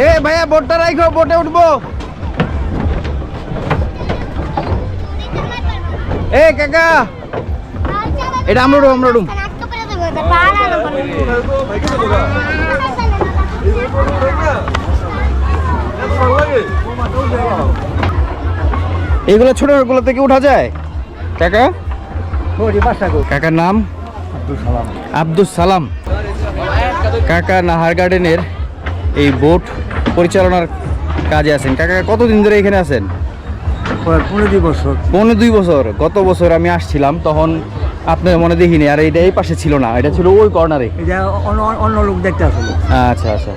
এ ভাইয়া বোটটা রাখো, বোটে উঠবো। এ কাকা, এটা আমরা রুম। এইগুলো ছোট গুলো থেকে উঠা যায় কাকা? কাকার নাম আব্দুল সালাম। কাকা নাহার গার্ডেনের এই বোট পরিচালনার কাজে আছেন। কাকা কতদিন ধরে এখানে আছেন? 15 বছর। 15 বছর। গত বছর আমি আসছিলাম, তখন আপনার মনে দেখিনি, আর এইটা এই পাশে ছিল না, এটা ছিল ওই কর্নারে। এটা অন্য লোক দেখতে আসলে। আচ্ছা আচ্ছা।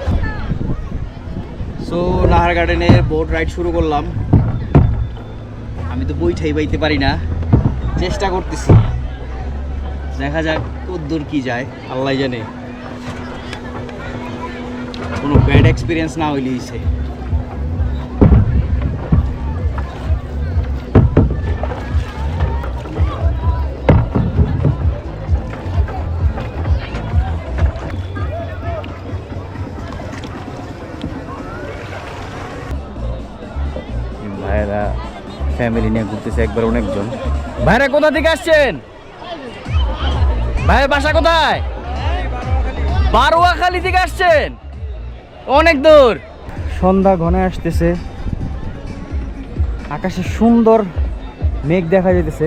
সো নাহার গার্ডেনে বোট রাইড শুরু করলাম। আমি তো বইটাই বাইতে পারি না, চেষ্টা করতেছি, দেখা যাক কতদূর কি যায়, আল্লাহ জানে। কোনো ব্যাড এক্সপিরিয়েন্স না হইলে হইছে। ভাইরা ফ্যামিলি নিয়ে ঘুরতেছে একবার অনেকজন। ভাইরা কোথা থেকে আসছেন? ভাইয়ের বাসা কোথায়? বারোয়াখালী থেকে আসছেন, অনেক দূর। সন্ধ্যা ঘনে আসতেছে, আকাশে সুন্দর মেঘ দেখা যাইতেছে।